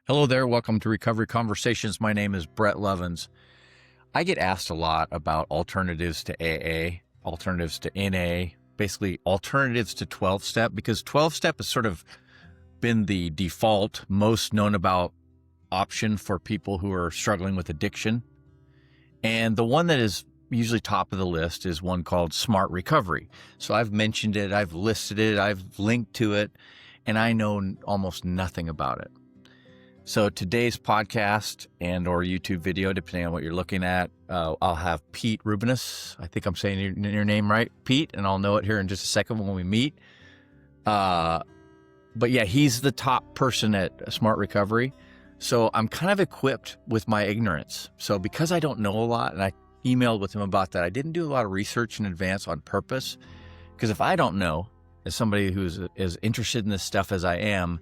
Hello there. Welcome to Recovery Conversations. My name is Brett Lovins. I get asked a lot about alternatives to AA, alternatives to NA, basically alternatives to 12 step, because 12 step has sort of been the default, most known about option for people who are struggling with addiction. And the one that is usually top of the list is one called Smart Recovery. So I've mentioned it, I've listed it, I've linked to it, and I know almost nothing about it. So today's podcast and or YouTube video, depending on what you're looking at, I'll have Pete Rubinas. I think I'm saying your name right, Pete, and I'll know it here in just a second when we meet. But yeah, he's the top person at Smart Recovery. So I'm kind of equipped with my ignorance. So because I don't know a lot, and I emailed with him about that, I didn't do a lot of research in advance on purpose. Because if I don't know, as somebody who's as interested in this stuff as I am,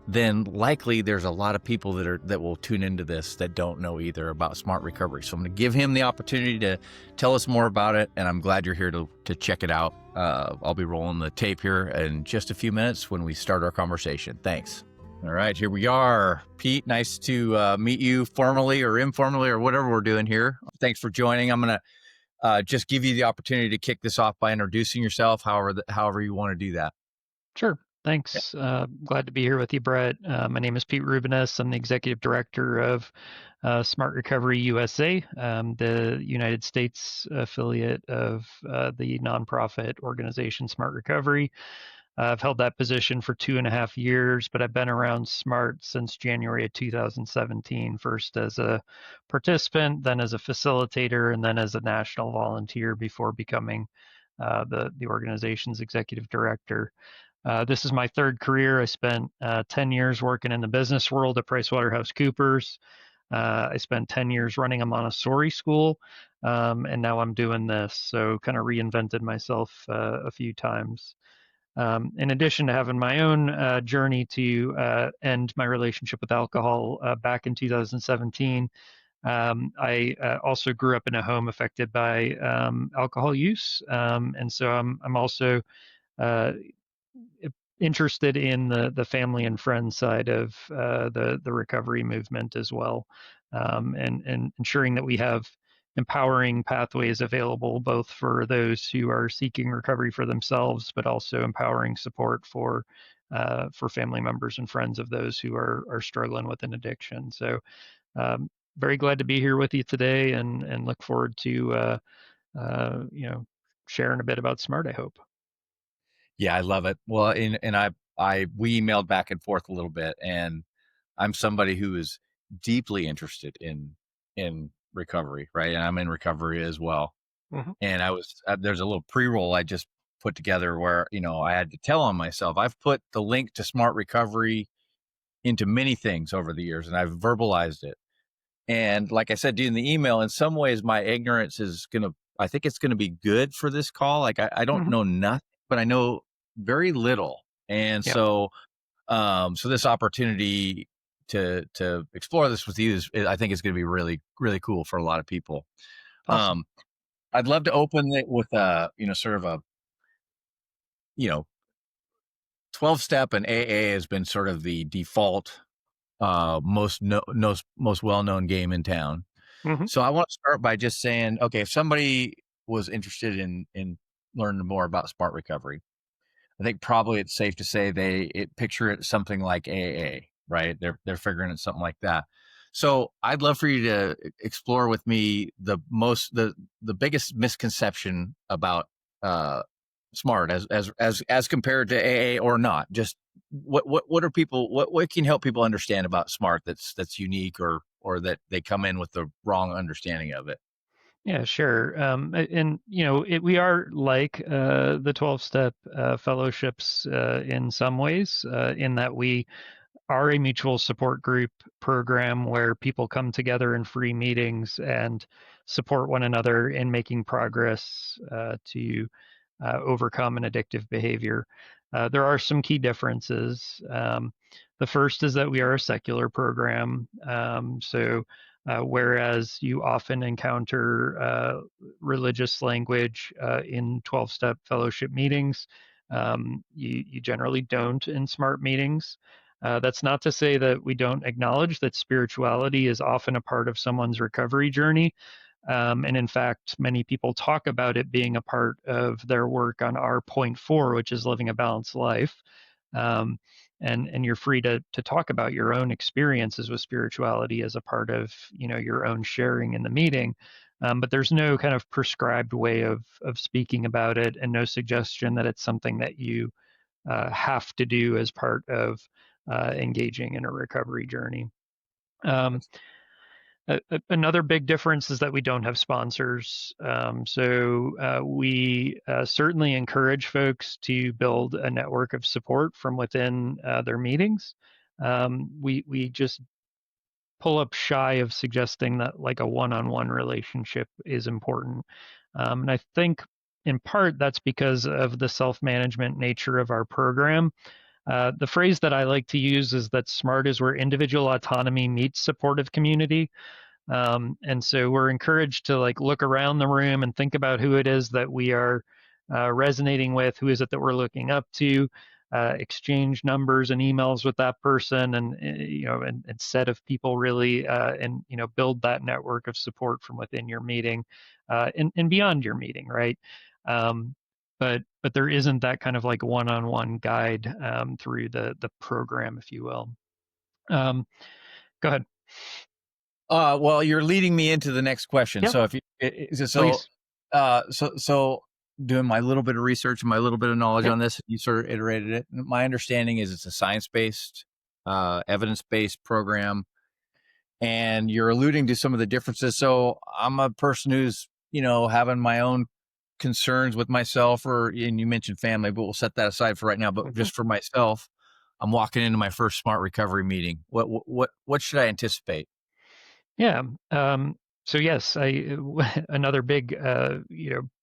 then likely there's a lot of people that will tune into this that don't know either about Smart Recovery. So I'm going to give him the opportunity to tell us more about it, and I'm glad you're here to check it out. I'll be rolling the tape here in just a few minutes when we start our conversation. Thanks. All right, here we are. Pete, nice to meet you formally or informally or whatever we're doing here. Thanks for joining. I'm going to just give you the opportunity to kick this off by introducing yourself, however you want to do that. Sure. Thanks. Glad to be here with you, Brett. My name is Pete Rubinas. I'm the executive director of Smart Recovery USA, the United States affiliate of the nonprofit organization Smart Recovery. I've held that position for 2.5 years, but I've been around Smart since January of 2017, first as a participant, then as a facilitator, and then as a national volunteer before becoming the organization's executive director. This is my third career. I spent 10 years working in the business world at PricewaterhouseCoopers. I spent 10 years running a Montessori school, and now I'm doing this. So kind of reinvented myself a few times. In addition to having my own journey to end my relationship with alcohol back in 2017, I also grew up in a home affected by alcohol use, and so I'm also uh, interested in the family and friends side of the recovery movement as well, and ensuring that we have empowering pathways available both for those who are seeking recovery for themselves, but also empowering support for family members and friends of those who are struggling with an addiction. So, very glad to be here with you today, and look forward to sharing a bit about Smart. I hope. Yeah, I love it. Well, we emailed back and forth a little bit, and I'm somebody who is deeply interested in recovery, right? And I'm in recovery as well. Mhm. And there's a little pre-roll I just put together where, I had to tell on myself. I've put the link to Smart Recovery into many things over the years, and I've verbalized it. And like I said in the email, in some ways, my ignorance I think it's gonna be good for this call. Like I don't Mhm. know nothing, but I know very little. And Yeah. so this opportunity to explore this with you I think is gonna be really, really cool for a lot of people. Awesome. Um, I'd love to open it with sort of a, you know, 12 step, and AA has been sort of the default, most well-known game in town. Mhm. So I want to start by just saying, okay, if somebody was interested in learning more about Smart Recovery, I think probably it's safe to say they picture it something like AA, right? They're figuring it something like that. So I'd love for you to explore with me the biggest misconception about Smart as compared to AA or not. Just what are people what can help people understand about Smart that's unique or that they come in with the wrong understanding of it. Yeah, sure. And we are like the 12-step fellowships in some ways, in that we are a mutual support group program where people come together in free meetings and support one another in making progress to overcome an addictive behavior. There are some key differences. The first is that we are a secular program. Whereas you often encounter religious language in 12 step fellowship meetings, you generally don't in SMART meetings. That's not to say that we don't acknowledge that spirituality is often a part of someone's recovery journey. And in fact, many people talk about it being a part of their work on our point four, which is living a balanced life. Um, and you're free to talk about your own experiences with spirituality as a part of your own sharing in the meeting. But there's no kind of prescribed way of speaking about it, and no suggestion that it's something that you have to do as part of engaging in a recovery journey. Um, Another big difference is that we don't have sponsors. So we certainly encourage folks to build a network of support from within their meetings. We just pull up shy of suggesting that like a one-on-one relationship is important. And I think in part that's because of the self-management nature of our program. The phrase that I like to use is that SMART is where individual autonomy meets supportive community. And so we're encouraged to like look around the room and think about who it is that we are resonating with, who is it that we're looking up to, exchange numbers and emails with that person, and and set of people really, and build that network of support from within your meeting, and beyond your meeting, right? Um, but there isn't that kind of like one-on-one guide through the program, if you will. Um, Go ahead. Well, you're leading me into the next question. Yep, So if you, please. so doing my little bit of research and my little bit of knowledge Yep. on this, you sort of iterated it. My understanding is it's a science-based, evidence-based program, and you're alluding to some of the differences. So I'm a person who's, having my own concerns with myself, and you mentioned family, but we'll set that aside for right now. But Mhm. just for myself, I'm walking into my first smart recovery meeting. What should I anticipate? Yeah. So yes, another big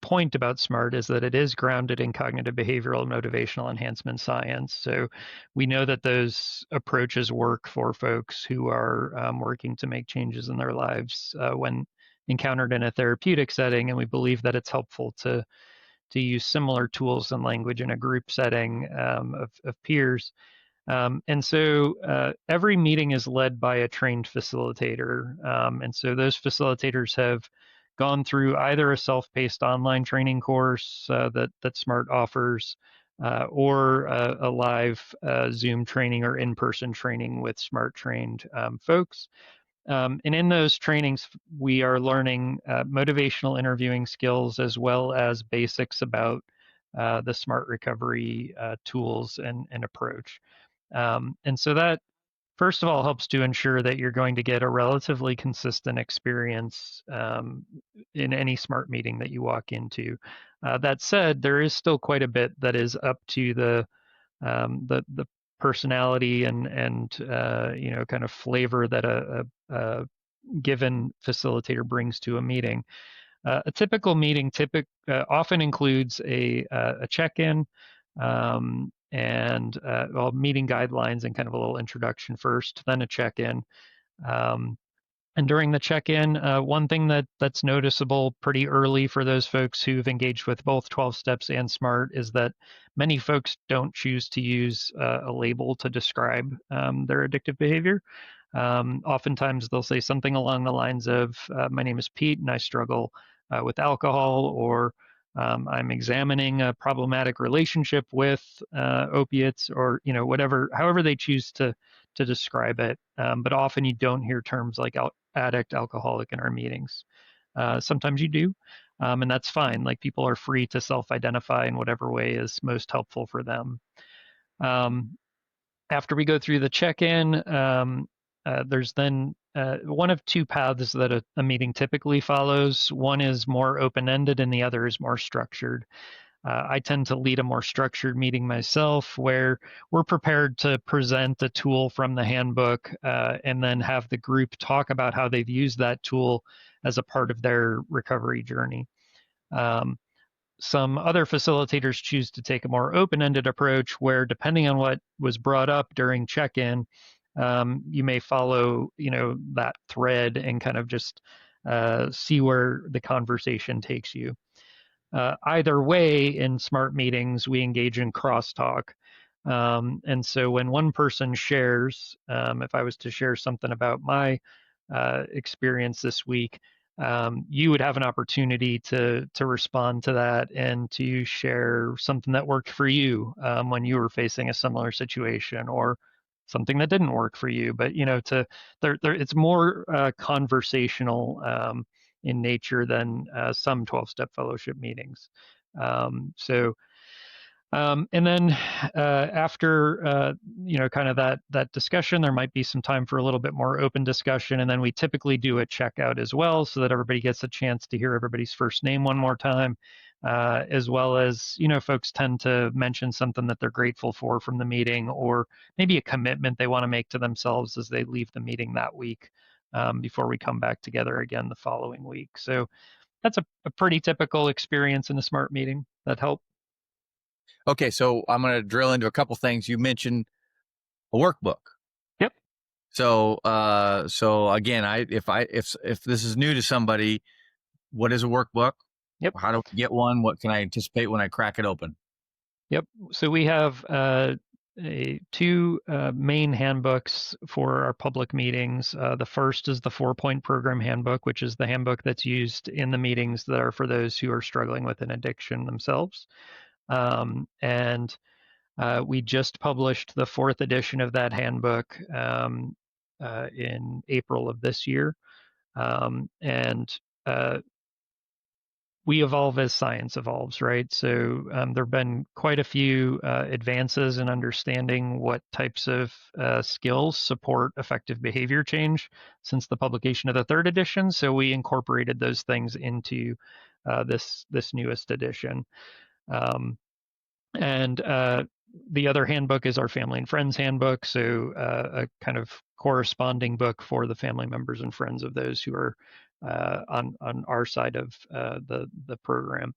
point about SMART is that it is grounded in cognitive behavioral and motivational enhancement science. So we know that those approaches work for folks who are working to make changes in their lives when encountered in a therapeutic setting, and we believe that it's helpful to use similar tools and language in a group setting of peers. And so every meeting is led by a trained facilitator. And so those facilitators have gone through either a self-paced online training course that SMART offers, or a live Zoom training or in-person training with SMART trained folks. And in those trainings, we are learning motivational interviewing skills as well as basics about the SMART recovery tools and approach. And so that, first of all, helps to ensure that you're going to get a relatively consistent experience in any SMART meeting that you walk into. That said, there is still quite a bit that is up to the personality and kind of flavor that a given facilitator brings to a meeting. A typical meeting often includes a check-in, and well, meeting guidelines and kind of a little introduction first, then a check-in. Um, and during the check-in, one thing that's noticeable pretty early for those folks who've engaged with both 12 steps and SMART is that many folks don't choose to use a label to describe their addictive behavior. Oftentimes they'll say something along the lines of, my name is Pete and I struggle with alcohol, or I'm examining a problematic relationship with opiates, or whatever, however they choose to describe it. But often you don't hear terms like addict, alcoholic in our meetings. Sometimes you do, and that's fine. Like, people are free to self-identify in whatever way is most helpful for them. Um, After we go through the check-in, there's then one of two paths that a meeting typically follows. One is more open-ended and the other is more structured. I tend to lead a more structured meeting myself, where we're prepared to present a tool from the handbook, and then have the group talk about how they've used that tool as a part of their recovery journey. Um, some other facilitators choose to take a more open-ended approach, where depending on what was brought up during check-in, you may follow, that thread and kind of just see where the conversation takes you. Either way, in SMART meetings, we engage in crosstalk. And so when one person shares, if I was to share something about my experience this week, you would have an opportunity to respond to that and to share something that worked for you when you were facing a similar situation, or something that didn't work for you. But it's more conversational in nature than some 12-step fellowship meetings. So and then after kind of that discussion, there might be some time for a little bit more open discussion, and then we typically do a checkout as well, so that everybody gets a chance to hear everybody's first name one more time, as well as folks tend to mention something that they're grateful for from the meeting, or maybe a commitment they want to make to themselves as they leave the meeting that week, before we come back together again the following week. So that's a pretty typical experience in a SMART meeting. That help? Okay, so I'm going to drill into a couple things. You mentioned a workbook. Yep. So again, if this is new to somebody, what is a workbook? Yep. How do I get one? What can I anticipate when I crack it open? Yep. So we have two main handbooks for our public meetings. The first is the 4-point program handbook, which is the handbook that's used in the meetings that are for those who are struggling with an addiction themselves. And we just published the 4th edition of that handbook in April of this year. And we evolve as science evolves, right? So there have been quite a few advances in understanding what types of skills support effective behavior change since the publication of the 3rd edition. So we incorporated those things into this newest edition. And the other handbook is our family and friends handbook. So a kind of corresponding book for the family members and friends of those who are on our side of the program.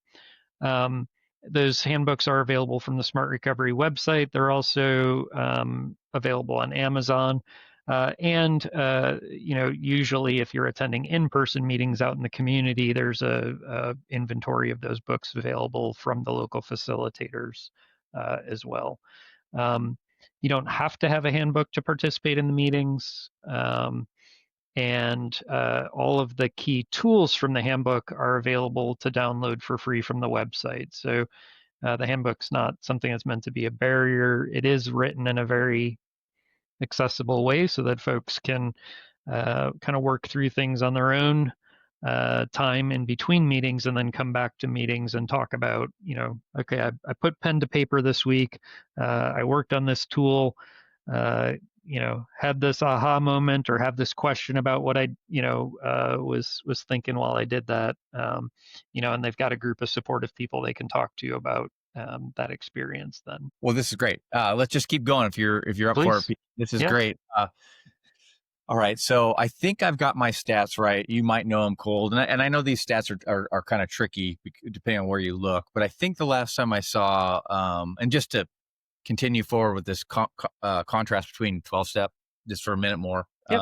Those handbooks are available from the Smart Recovery website. They're also available on Amazon. Usually if you're attending in-person meetings out in the community, there's a inventory of those books available from the local facilitators as well. You don't have to have a handbook to participate in the meetings. And all of the key tools from the handbook are available to download for free from the website. So the handbook's not something that's meant to be a barrier. It is written in a very accessible way so that folks can kind of work through things on their own time in between meetings, and then come back to meetings and talk about, okay, I put pen to paper this week. I worked on this tool. Had this aha moment, or have this question about what I, was thinking while I did that. And they've got a group of supportive people they can talk to about that experience then. Well, this is great. Let's just keep going if you're up for Please. it. This is Yeah. great. All right, so I think I've got my stats right. You might know them cold, and I know these stats are kind of tricky depending on where you look. But I think the last time I saw, and just to continue forward with this contrast between 12-step, just for a minute more. Yep.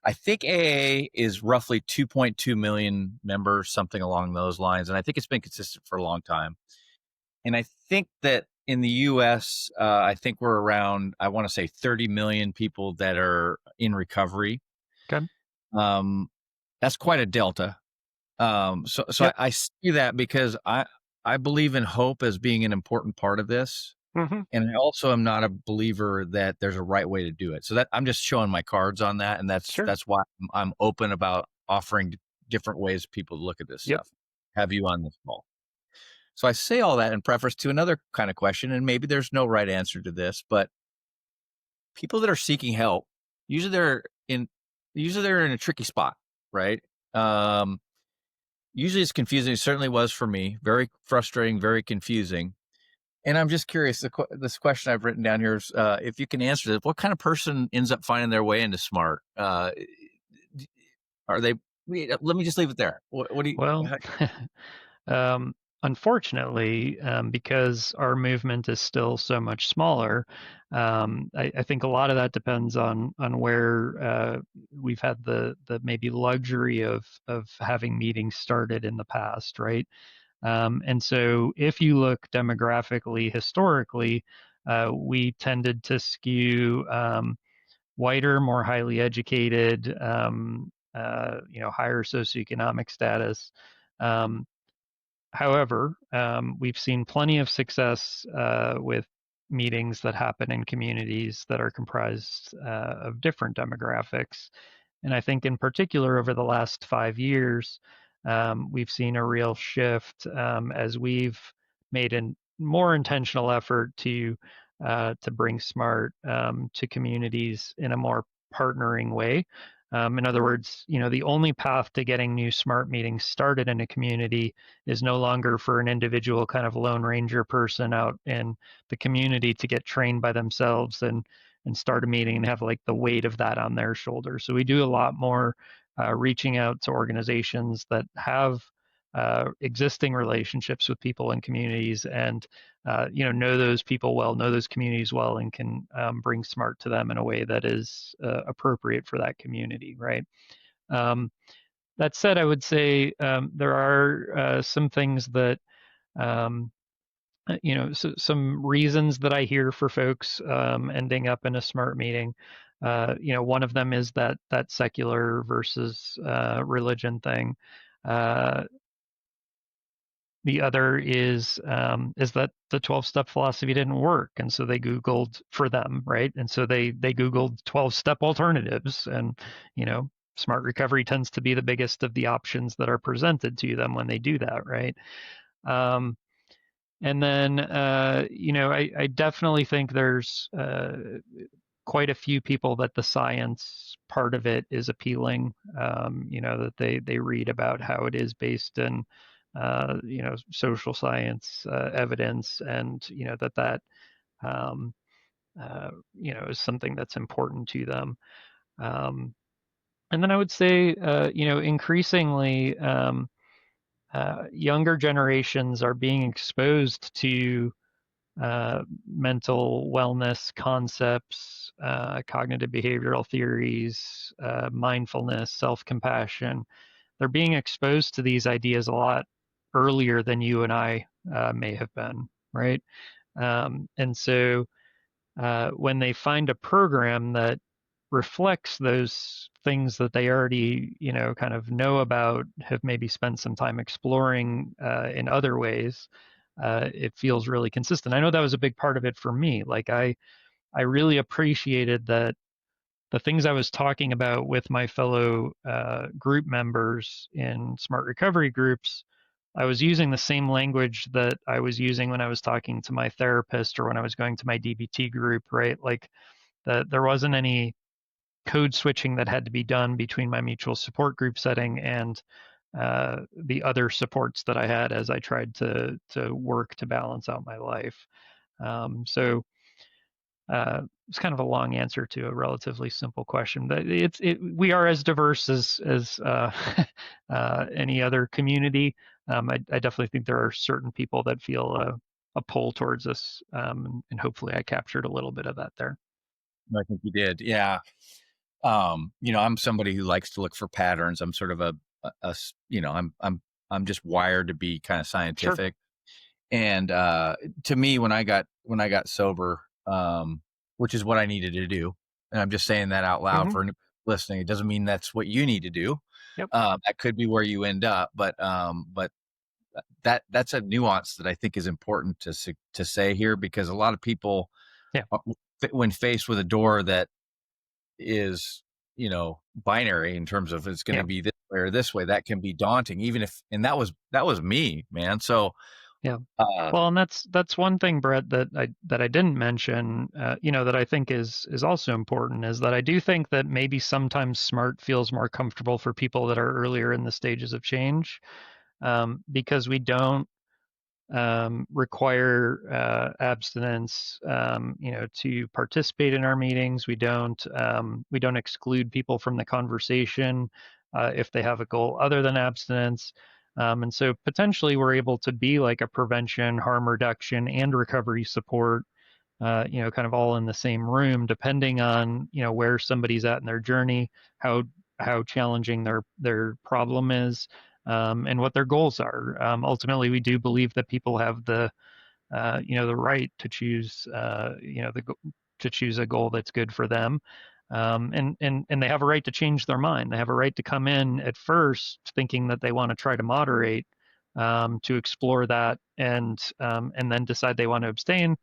I think AA is roughly 2.2 million members, something along those lines, and I think it's been consistent for a long time. And I think that in the U.S., I think we're around, I want to say 30 million people that are in recovery. Okay. That's quite a delta. So Yep. I see that because I believe in hope as being an important part of this. Mm-hmm. And I also am not a believer that there's a right way to do it. So that I'm just showing my cards on that. And Sure. that's why I'm open about offering different ways people to look at this Yep. stuff. Have you on this call. So I say all that in preface to another kind of question, and maybe there's no right answer to this, but people that are seeking help, usually they're in a tricky spot, right? Usually it's confusing. It certainly was for me. Very frustrating, very confusing. And I'm just curious, this question I've written down here is, if you can answer this, what kind of person ends up finding their way into SMART? Are they, let me just leave it there. What do you, Well, unfortunately, because our movement is still so much smaller, I think a lot of that depends on where we've had the maybe luxury of having meetings started in the past, right? And so if you look demographically, historically, we tended to skew whiter, more highly educated, higher socioeconomic status. Um, However, we've seen plenty of success with meetings that happen in communities that are comprised of different demographics. And I think, in particular, over the last 5 years, we've seen a real shift as we've made a more intentional effort to bring smart to communities in a more partnering way. In other words, the only path to getting new smart meetings started in a community is no longer for an individual kind of lone ranger person out in the community to get trained by themselves and start a meeting and have like the weight of that on their shoulders. So we do a lot more reaching out to organizations that have existing relationships with people in communities and know those people well, know those communities well, and can bring smart to them in a way that is appropriate for that community, right? Um, that said, I would say there are some things that um, some reasons that I hear for folks ending up in a smart meeting. One of them is that secular versus religion thing. Uh, the other is that the 12-step philosophy didn't work, and so they Googled for them, right? And so they Googled 12-step alternatives, and smart recovery tends to be the biggest of the options that are presented to them when they do that, right? Um, and then, I definitely think there's quite a few people that the science part of it is appealing. That they read about how it is based in, social science evidence, and that um, is something that's important to them. Um, and then I would say, increasingly, younger generations are being exposed to mental wellness concepts, cognitive behavioral theories, mindfulness, self compassion. They're being exposed to these ideas a lot earlier than you and I may have been, right? And so when they find a program that reflects those things that they already, kind of know about, have maybe spent some time exploring in other ways, it feels really consistent. I know that was a big part of it for me. Like I really appreciated that the things I was talking about with my fellow group members in smart recovery groups, I was using the same language that I was using when I was talking to my therapist or when I was going to my DBT group, right? Like that there wasn't any code switching that had to be done between my mutual support group setting and the other supports that I had as I tried to work to balance out my life. So it's kind of a long answer to a relatively simple question, but we are as diverse as any other community. I definitely think there are certain people that feel a pull towards us, and hopefully I captured a little bit of that there. I think you did. Yeah. I'm somebody who likes to look for patterns. I'm sort of I'm just wired to be kind of Sure. scientific. And to me, when I got sober, which is what I needed to do, and I'm just saying that out loud Hmm. for listening. It doesn't mean that's what you need to do. Yep. That could be where you end up, but that's a nuance that I think is important to say here, because a lot of people, Yeah. when faced with a door that is binary in terms of it's going Yeah. to be this way or this way, that can be daunting, even if, and that was me, man. So Yeah. uh Well, and that's one thing, Brett, that I didn't mention, that I think is also important, is that I do think that maybe sometimes smart feels more comfortable for people that are earlier in the stages of change, because we don't require abstinence, to participate in our meetings. We don't exclude people from the conversation if they have a goal other than abstinence. And so potentially we're able to be like a prevention, harm reduction, and recovery support, kind of all in the same room, depending on where somebody's at in their journey, how challenging their problem is, and what their goals are. Ultimately, we do believe that people have the right to choose, to choose a goal that's good for them. And they have a right to change their mind. They have a right to come in at first thinking that they want to try to moderate, to explore that, and then decide they want to abstain.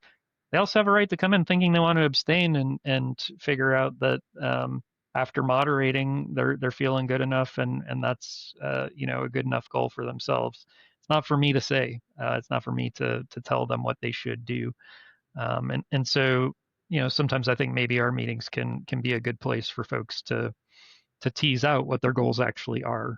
They also have a right to come in thinking they want to abstain, and figure out that, after moderating, they're feeling good enough, and that's, a good enough goal for themselves. It's not for me to say. It's not for me to tell them what they should do. And so, sometimes I think maybe our meetings can be a good place for folks to tease out what their goals actually are.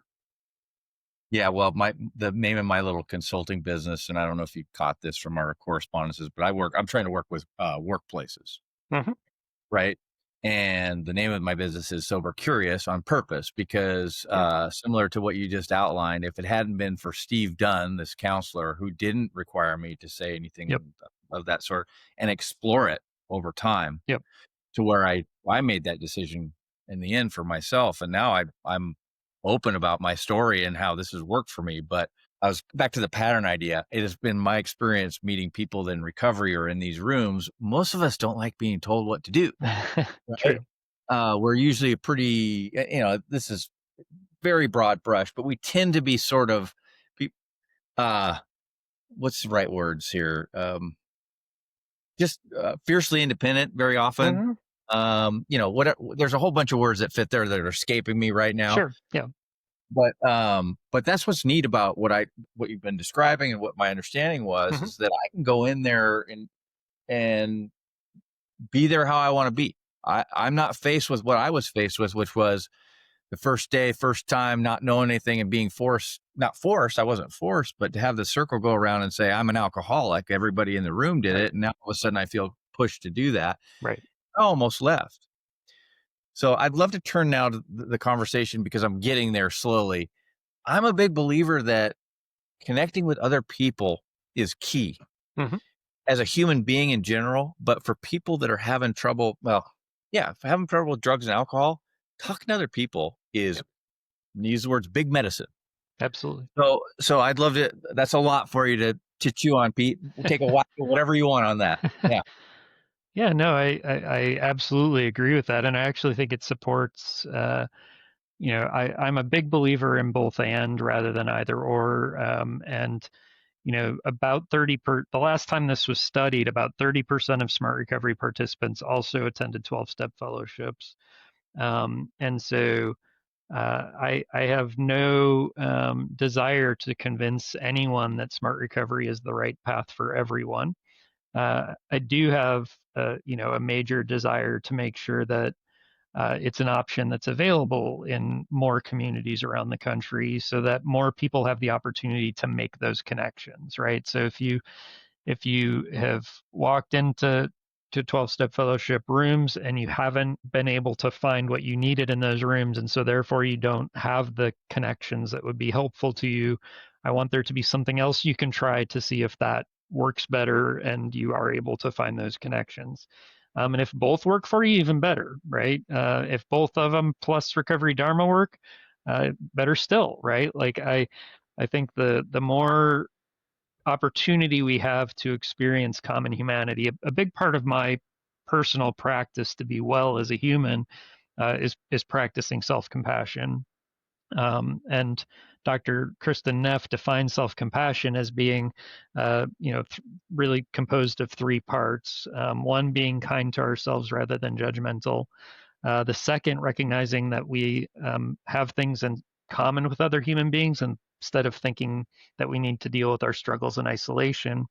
Yeah, well, the name of my little consulting business, and I don't know if you caught this from our correspondences, but I'm trying to work with workplaces, Hmm. right? And the name of my business is Sober Curious on purpose, because Yep. similar to what you just outlined, if it hadn't been for Steve Dunn, this counselor, who didn't require me to say Yep. anything of that sort and explore it over time, Yep. to where I made that decision in the end for myself, and now I'm open about my story and how this has worked for me. But I was back to the pattern idea. It has been my experience meeting people in recovery or in these rooms. Most of us don't like being told what to do, right? True. We're usually a pretty, this is very broad brush, but we tend to be sort of, uh, what's the right words here? Just fiercely independent very often. Hmm. There's a whole bunch of words that fit there that are escaping me right now. Sure. Yeah. But that's what's neat about what you've been describing, and what my understanding was, Hmm. is that I can go in there and be there how I want to be. I'm not faced with what I was faced with, which was the first day, first time, not knowing anything and being forced, not forced, I wasn't forced, but to have the circle go around and say, I'm an alcoholic. Everybody in the room did Right. it. And now all of a sudden I feel pushed to do that. Right. I almost left. So I'd love to turn now to the conversation, because I'm getting there slowly. I'm a big believer that connecting with other people is key Hmm. as a human being in general. But for people that are having trouble, well, yeah, if having trouble with drugs and alcohol, talking to other people is, Yep. use the words, big medicine. Absolutely. So I'd love to. That's a lot for you to chew on, Pete. We'll take a whack, whatever you want on that. Yeah. Yeah, no, I absolutely agree with that. And I actually think it supports, I'm a big believer in both and rather than either or. And, about the last time this was studied, about 30% of Smart Recovery participants also attended 12-step fellowships. And so, I have no, desire to convince anyone that Smart Recovery is the right path for everyone. I do have, a major desire to make sure that, it's an option that's available in more communities around the country, so that more people have the opportunity to make those connections, right? So if you have walked into 12-step fellowship rooms and you haven't been able to find what you needed in those rooms, and so therefore you don't have the connections that would be helpful to you, I want there to be something else you can try to see if that works better and you are able to find those connections. And if both work for you, even better, right? If both of them plus recovery dharma work, better still, right? Like I think the more opportunity we have to experience common humanity. A big part of my personal practice to be well as a human, is practicing self-compassion. And Dr. Kristen Neff defines self-compassion as being, really composed of three parts. One being kind to ourselves rather than judgmental. The second, recognizing that we, have things in common with other human beings, and instead of thinking that we need to deal with our struggles in isolation.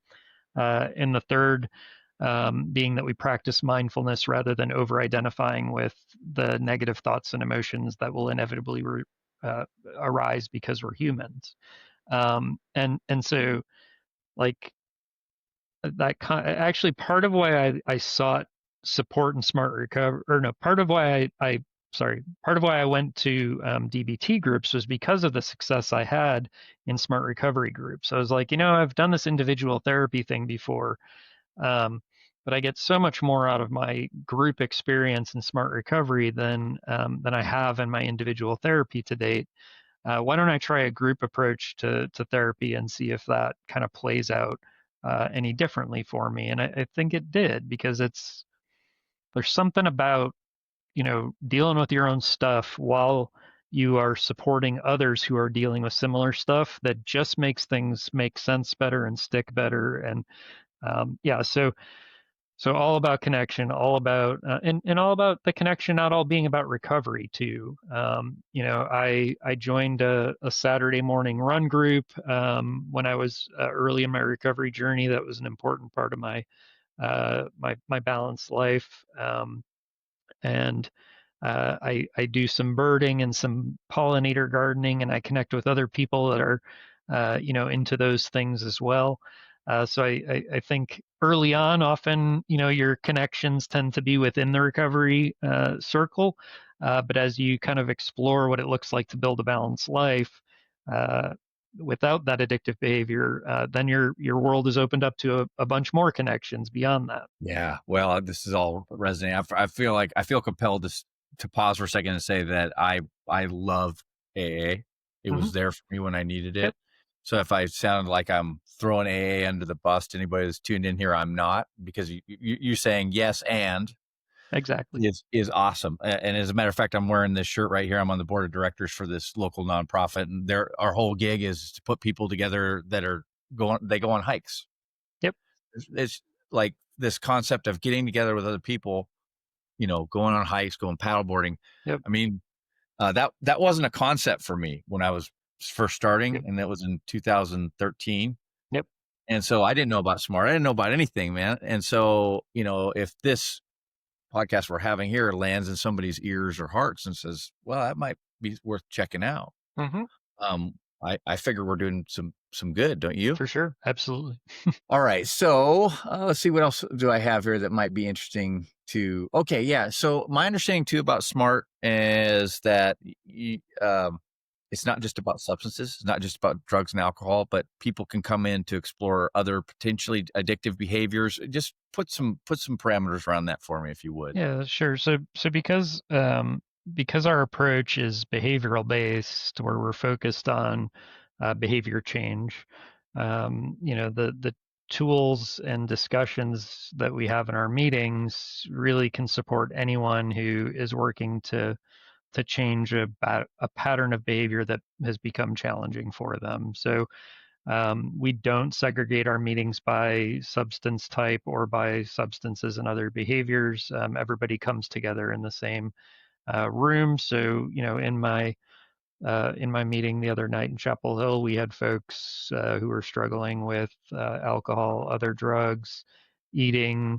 And the third, being that we practice mindfulness rather than over identifying with the negative thoughts and emotions that will inevitably uh, arise because we're humans. And so, like, actually, part of why I sought support in smart recovery, or no, part of why part of why I went to, DBT groups, was because of the success I had in smart recovery groups. I was like, I've done this individual therapy thing before, um, but I get so much more out of my group experience in smart recovery than I have in my individual therapy to date. Why don't I try a group approach to therapy and see if that kind of plays out any differently for me. And I think it did, because there's something about, dealing with your own stuff while you are supporting others who are dealing with similar stuff that just makes things make sense better and stick better. And yeah, so all about connection, all about and all about the connection, not all being about recovery too. I joined a Saturday morning run group when I was early in my recovery journey. That was an important part of my balanced life. And I do some birding and some pollinator gardening, and I connect with other people that are into those things as well. So I think early on, often your connections tend to be within the recovery circle, but as you kind of explore what it looks like to build a balanced life. Uh, Without that addictive behavior, then your world is opened up to a bunch more connections beyond that. Yeah. Well, this is all resonating. I feel compelled to pause for a second and say that I love AA. It Hmm. was there for me when I needed Yep. it. So if I sound like I'm throwing AA under the bus to anybody that's tuned in here, I'm not, because you saying yes and Exactly. is awesome. And as a matter of fact, I'm wearing this shirt right here. I'm on the board of directors for this local nonprofit, and our whole gig is to put people together that they go on hikes. Yep. It's like this concept of getting together with other people, going on hikes, going paddleboarding. Yep. I mean, that wasn't a concept for me when I was first starting, Yep. and that was in 2013. Yep. And so I didn't know about SMART. I didn't know about anything, man. And so, if this podcast we're having here lands in somebody's ears or hearts and says, well, that might be worth checking out. Hmm. Um, I figure we're doing some good, don't you? For sure. Absolutely. All right. So let's see, what else do I have here that might be interesting to. Okay. Yeah. So my understanding too about SMART is that it's not just about substances. It's not just about drugs and alcohol, but people can come in to explore other potentially addictive behaviors. Just put some parameters around that for me, if you would. Yeah, sure. So because our approach is behavioral based, where we're focused on behavior change, the tools and discussions that we have in our meetings really can support anyone who is working to change a pattern of behavior that has become challenging for them. So we don't segregate our meetings by substance type or by substances and other behaviors. Everybody comes together in the same room. So, in my meeting the other night in Chapel Hill, we had folks who were struggling with alcohol, other drugs, eating,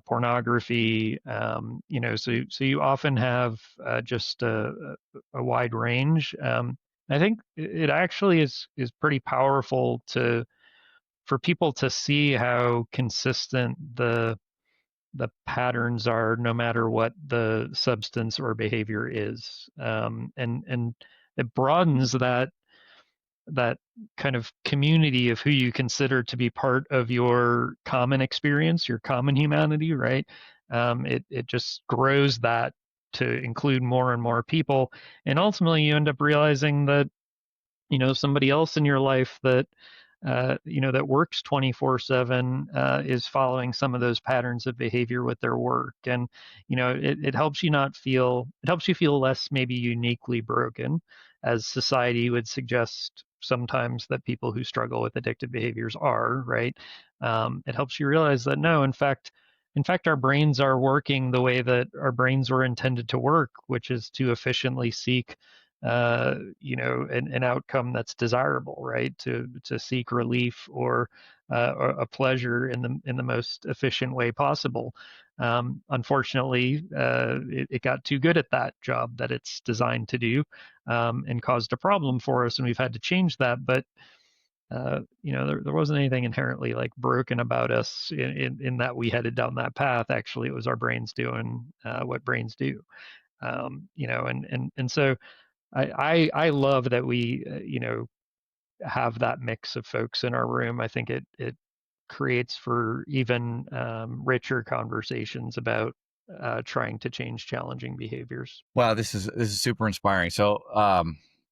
pornography. So you often have just a wide range. I think it actually is pretty powerful for people to see how consistent the patterns are, no matter what the substance or behavior is. And it broadens that kind of community of who you consider to be part of your common experience, your common humanity, right? It just grows that to include more and more people, and ultimately you end up realizing that somebody else in your life that works 24/7 is following some of those patterns of behavior with their work. And it helps you not feel it helps you feel less maybe uniquely broken, as society would suggest sometimes that people who struggle with addictive behaviors are, right. It helps you realize that no, in fact our brains are working the way that our brains were intended to work, which is to efficiently seek an outcome that's desirable, right? To seek relief or a pleasure in the most efficient way possible. Unfortunately, it got too good at that job that it's designed to do, and caused a problem for us, and we've had to change that. But there wasn't anything inherently like broken about us in that we headed down that path. Actually, it was our brains doing what brains do. And so I love that we have that mix of folks in our room. I think it creates for even richer conversations about trying to change challenging behaviors. Wow, this is super inspiring. So,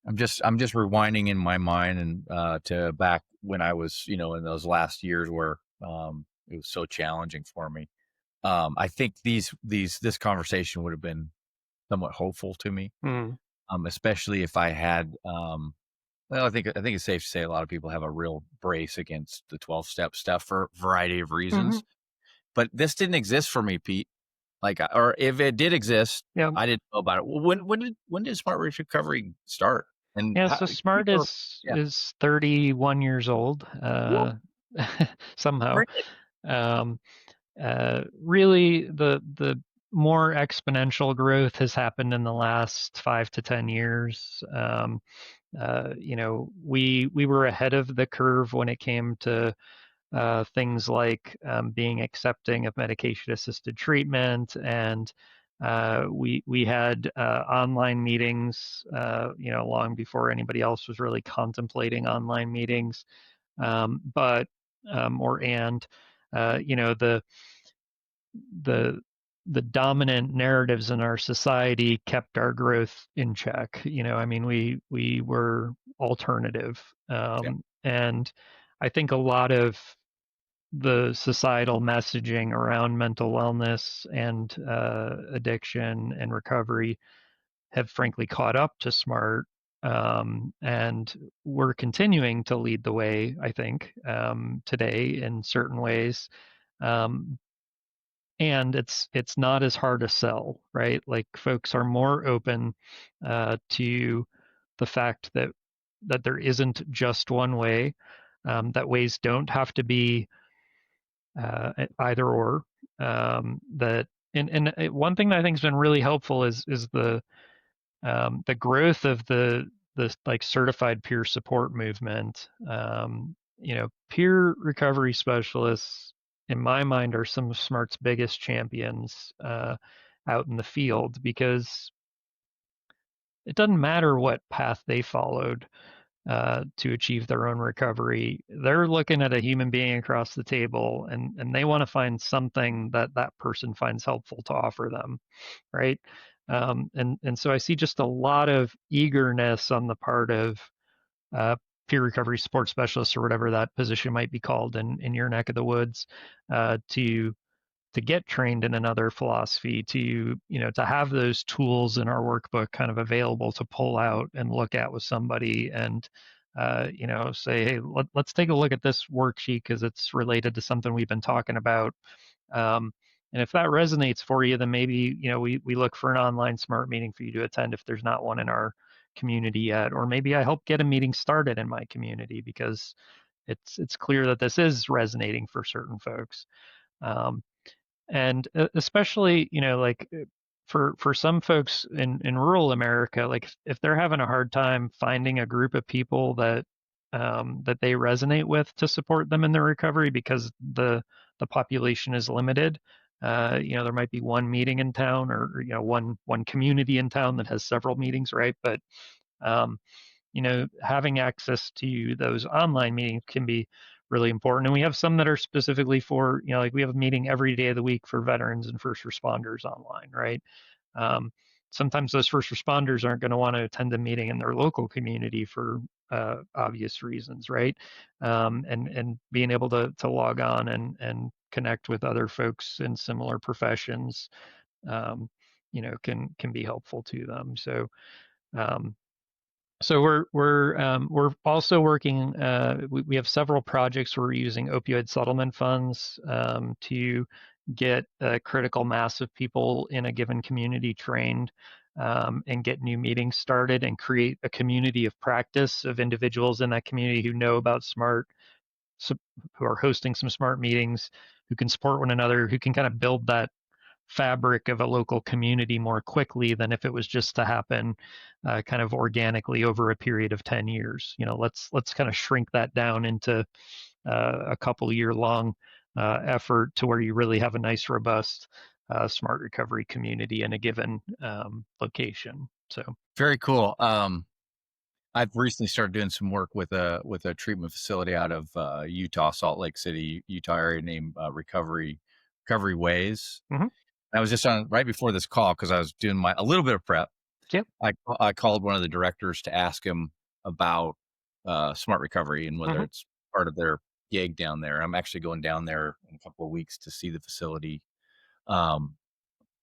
I'm just rewinding in my mind and to back when I was, in those last years where it was so challenging for me. I think this conversation would have been somewhat hopeful to me, Mm. especially if I had. Well, I think it's safe to say a lot of people have a real brace against the 12-step stuff for a variety of Hmm. reasons. But this didn't exist for me, Pete. Like, or if it did exist, Yeah. I didn't know about it. Well, when did smart rate recovery start? And Yeah. how, So can you Smart go- yeah, is 31 years old. Whoa, Somehow. great, Um, Really, the more exponential growth has happened in the last 5 to 10 years. We were ahead of the curve when it came to things like being accepting of medication-assisted treatment, and we had online meetings, long before anybody else was really contemplating online meetings. But or and the the the dominant narratives in our society kept our growth in check. I mean, we were alternative, yeah, and I think a lot of the societal messaging around mental wellness and addiction and recovery have frankly caught up to Smart, and we're continuing to lead the way. I think today in certain ways. Um, and it's not as hard to sell, right? Like folks are more open to the fact that there isn't just one way, that ways don't have to be either or. That and one thing that I think has been really helpful is the growth of the like certified peer support movement. Peer recovery specialists, in my mind, are some of Smart's biggest champions out in the field, because it doesn't matter what path they followed to achieve their own recovery. They're looking at a human being across the table, and they want to find something that that person finds helpful to offer them, right? And so I see just a lot of eagerness on the part of uh, peer recovery support specialists, or whatever that position might be called in your neck of the woods, to get trained in another philosophy, to have those tools in our workbook kind of available to pull out and look at with somebody, and say, hey, let's take a look at this worksheet because it's related to something we've been talking about. um, and if that resonates for you, then maybe we look for an online Smart meeting for you to attend if there's not one in our community yet, or maybe I help get a meeting started in my community because it's clear that this is resonating for certain folks. um, and especially like for some folks in rural America, like if they're having a hard time finding a group of people that they resonate with to support them in their recovery because the population is limited. There might be one meeting in town, or one community in town that has several meetings, right? But um, having access to those online meetings can be really important. And we have some that are specifically for, like we have a meeting every day of the week for veterans and first responders online, right? Um, Sometimes those first responders aren't going to want to attend a meeting in their local community for obvious reasons, right? And being able to log on and connect with other folks in similar professions, can be helpful to them. Um, so we're also working. We have several projects where we're using opioid settlement funds to get a critical mass of people in a given community trained, and get new meetings started and create a community of practice of individuals in that community who know about Smart, so, who are hosting some Smart meetings, who can support one another, who can kind of build that fabric of a local community more quickly than if it was just to happen kind of organically over a period of 10 years. Let's kind of shrink that down into a couple year long effort to where you really have a nice, robust Smart recovery community in a given location. So very cool. I've recently started doing some work with a treatment facility out of Utah, Salt Lake City, Utah area, named Recovery Ways. mhm. I was just on right before this call because I was doing a little bit of prep, Yep. I called one of the directors to ask him about smart recovery and whether Hmm. it's part of their gig down there. I'm actually going down there in a couple of weeks to see the facility. Um,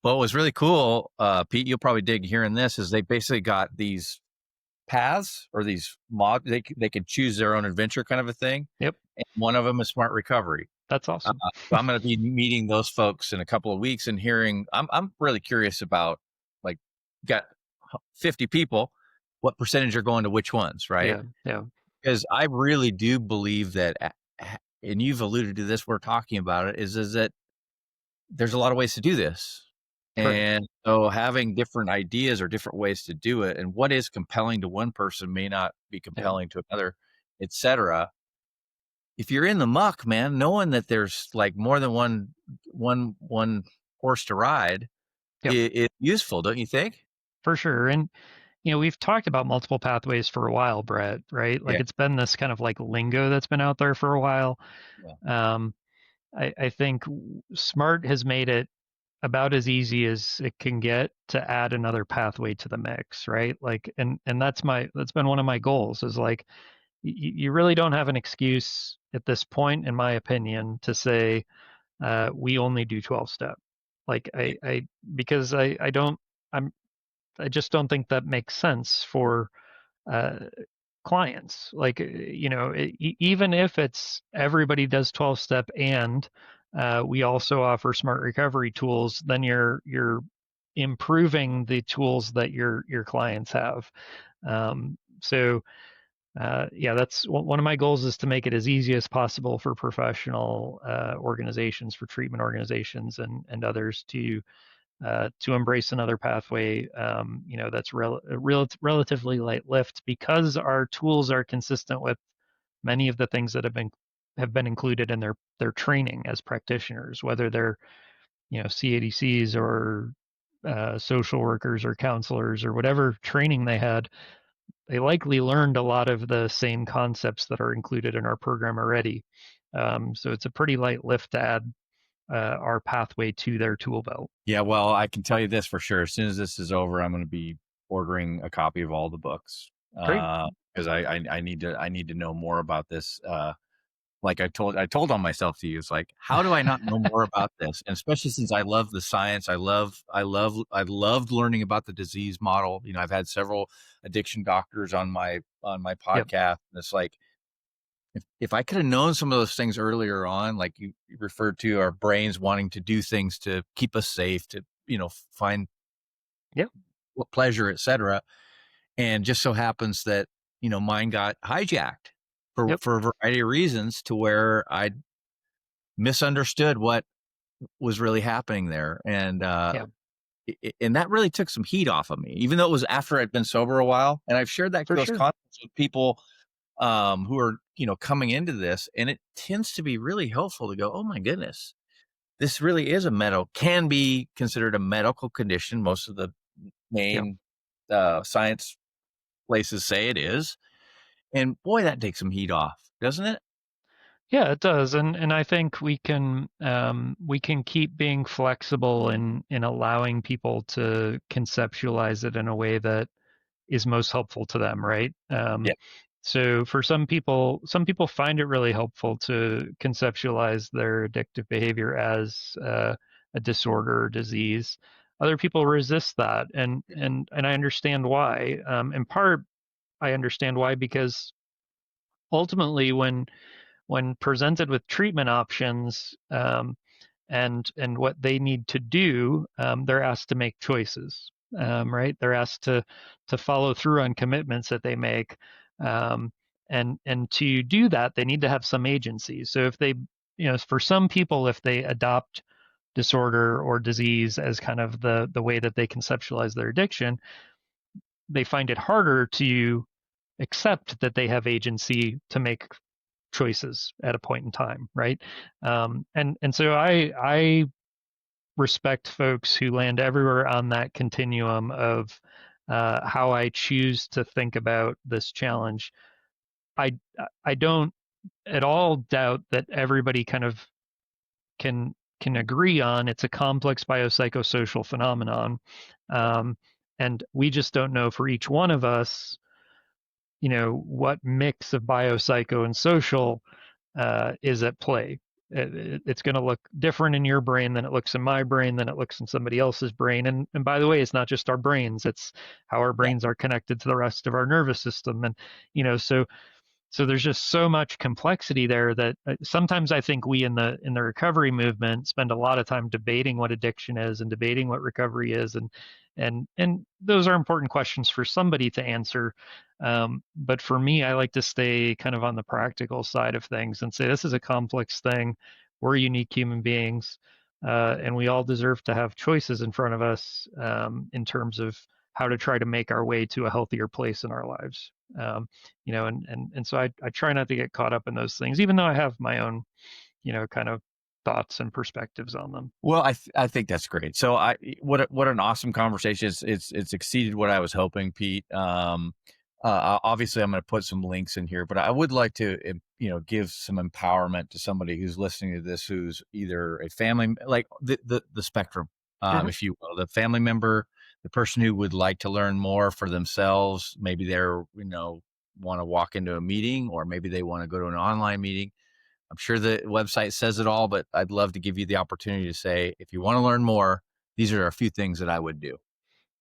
what was really cool, Pete, you'll probably dig hearing this, is they basically got these paths or these they could choose their own adventure kind of a thing. Yep. And one of them is smart recovery. That's awesome. So I'm going to be meeting those folks in a couple of weeks and hearing. I'm really curious about, like, got 50 people, what percentage are going to which ones, right? Yeah. Yeah. Because I really do believe that, and you've alluded to this, we're talking about it, is that there's a lot of ways to do this. Correct. And so having different ideas or different ways to do it, and what is compelling to one person may not be Yeah. compelling to another, etc. If you're in the muck, man, knowing that there's like more than one horse to ride Yep. is useful, don't you think? For sure. And we've talked about multiple pathways for a while, Brett, right? Yeah, Like it's been this kind of like lingo that's been out there for a while. yeah, Um, I think Smart has made it about as easy as it can get to add another pathway to the mix, right? Like, and that's been one of my goals is like, you really don't have an excuse at this point, in my opinion, to say, we only do 12 step. Like yeah, because I don't, I'm, I just don't think that makes sense for, uh, clients. Like, even if it's everybody does 12 step and we also offer smart recovery tools, then you're improving the tools that your clients have. So yeah, that's one of my goals is to make it as easy as possible for professional organizations, for treatment organizations and others to embrace another pathway, that's relatively light lift because our tools are consistent with many of the things that have been included in their training as practitioners, whether they're CADCs or social workers or counselors or whatever training they had. They likely learned a lot of the same concepts that are included in our program already. So it's a pretty light lift to add our pathway to their tool belt. yeah. Well, I can tell you this for sure. As soon as this is over, I'm going to be ordering a copy of all the books Great. because I need to know more about this. Like I told on myself to use, like, how do I not know more about this? And especially since I love the science, I loved learning about the disease model. I've had several addiction doctors on my Yep. podcast. And it's like, if I could have known some of those things earlier on, like you referred to our brains wanting to do things to keep us safe, to, find Yep. pleasure, etc. And just so happens that, mine got hijacked Yep. for a variety of reasons to where I misunderstood what was really happening there. And, Yeah. and that really took some heat off of me, even though it was after I'd been sober a while. And I've shared For those sure. concepts with people, who are, coming into this. And it tends to be really helpful to go, oh my goodness, this really is can be considered a medical condition. Most of the Yep. main, science places say it is. And boy, that takes some heat off, doesn't it? Yeah, it does, and I think we can keep being flexible in allowing people to conceptualize it in a way that is most helpful to them, right? Yeah. So for some people find it really helpful to conceptualize their addictive behavior as a disorder or disease. Other people resist that, and I understand why. In part, I understand why because ultimately, when presented with treatment options and what they need to do, they're asked to make choices, right? They're asked to follow through on commitments that they make, um, and to do that, they need to have some agency. So if they, for some people, if they adopt disorder or disease as kind of the way that they conceptualize their addiction, they find it harder to accept that they have agency to make choices at a point in time, right? And so I respect folks who land everywhere on that continuum of how I choose to think about this challenge. I I don't at all doubt that everybody kind of can agree on it's a complex biopsychosocial phenomenon. Um, And we just don't know for each one of us, what mix of biopsycho and social is at play. It's going to look different in your brain than it looks in my brain, than it looks in somebody else's brain. And by the way, it's not just our brains; it's how our Yeah. brains are connected to the rest of our nervous system. And so there's just so much complexity there that sometimes I think we in the recovery movement spend a lot of time debating what addiction is and debating what recovery is, and those are important questions for somebody to answer. But for me, I like to stay kind of on the practical side of things and say this is a complex thing. We're unique human beings, and we all deserve to have choices in front of us, in terms of how to try to make our way to a healthier place in our lives. And so I try not to get caught up in those things, even though I have my own, kind of thoughts and perspectives on them. Well, I think that's great. So what an awesome conversation. It's exceeded what I was hoping, Pete. Obviously I'm going to put some links in here, but I would like to, give some empowerment to somebody who's listening to this, who's either a family, like the spectrum, Hmm. if you will, the family member, the person who would like to learn more for themselves. Maybe they're, want to walk into a meeting, or maybe they want to go to an online meeting. I'm sure the website says it all, but I'd love to give you the opportunity to say, if you want to learn more, these are a few things that I would do.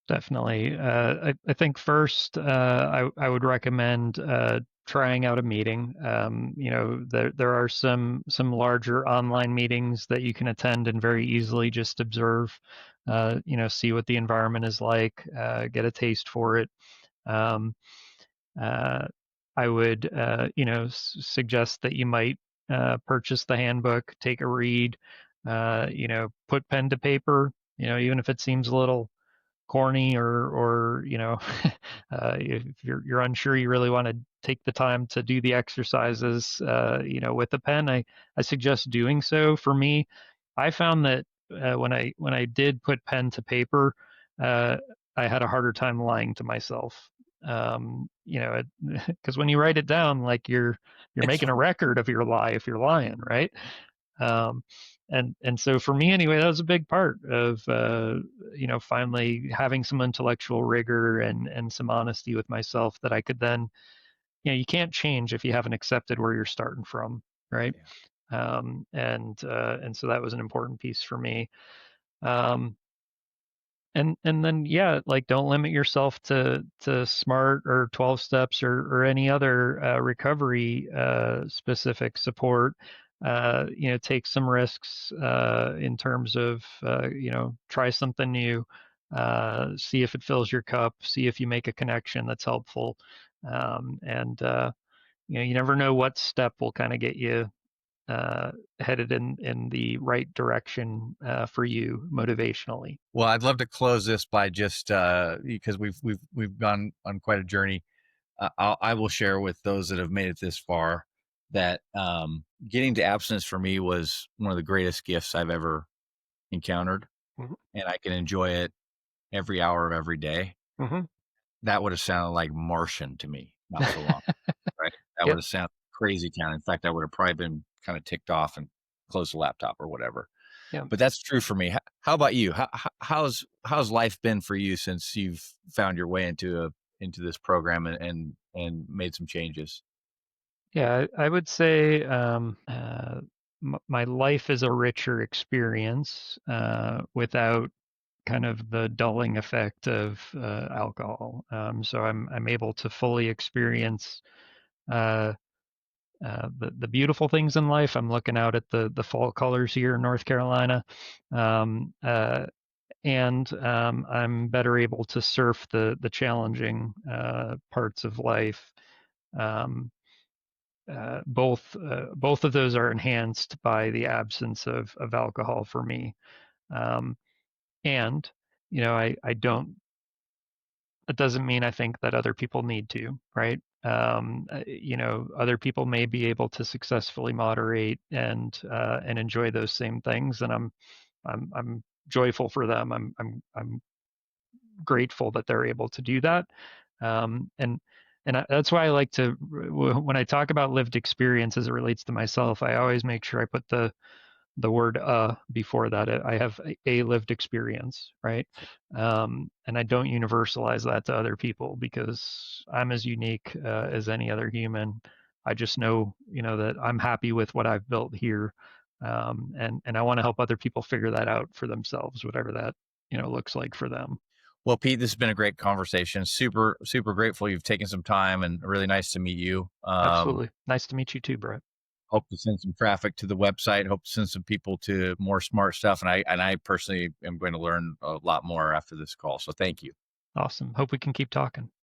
Definitely. I think first, I would recommend trying out a meeting. There are some larger online meetings that you can attend and very easily just observe. See what the environment is like, get a taste for it. Um, uh, I would, suggest that you might purchase the handbook, take a read, put pen to paper. Even if it seems a little corny, or if you're unsure, you really want to take the time to do the exercises, with the pen, I suggest doing so. For me, I found that when I did put pen to paper, uh, I had a harder time lying to myself. Because when you write it down, like you're It's making a record of your lie if you're lying, right? um, and so for me anyway, that was a big part of finally having some intellectual rigor and some honesty with myself that I could then, you can't change if you haven't accepted where you're starting from, right? yeah. And so that was an important piece for me. um, and then, yeah, like, don't limit yourself to smart or 12 steps or any other recovery specific support. Take some risks in terms of, try something new, see if it fills your cup, see if you make a connection that's helpful. And you never know what step will kind of get you uh, headed in the right direction for you motivationally. Well, I'd love to close this by just, because we've gone on quite a journey. I will share with those that have made it this far that, getting to abstinence for me was one of the greatest gifts I've ever encountered, Mhm. and I can enjoy it every hour of every day. Mhm. That would have sounded like Martian to me not so long, right? That would Yep. have sounded crazy town. In fact, I would have probably been kind of ticked off and closed the laptop or whatever. Yep. But that's true for me. How about you? How's life been for you since you've found your way into this program and made some changes? Yeah, I would say, my life is a richer experience without kind of the dulling effect of alcohol. So I'm able to fully experience uh, the beautiful things in life. I'm looking out at the fall colors here in North Carolina, um, uh, and I'm better able to surf the challenging parts of life. Um, both of those are enhanced by the absence of alcohol for me. Um, and I don't. That doesn't mean I think that other people need to, right? Other people may be able to successfully moderate and enjoy those same things, and I'm joyful for them. I'm grateful that they're able to do that. And that's why I like to, when I talk about lived experience as it relates to myself, I always make sure I put the word before that. I have a lived experience, right? And I don't universalize that to other people because I'm as unique as any other human. I just know, that I'm happy with what I've built here. And I want to help other people figure that out for themselves, whatever that, looks like for them. Well, Pete, this has been a great conversation. Super, super grateful you've taken some time and really nice to meet you. Absolutely. Nice to meet you too, Brett. Hope to send some traffic to the website. Hope to send some people to more smart stuff. And I personally am going to learn a lot more after this call. So thank you. Awesome. Hope we can keep talking.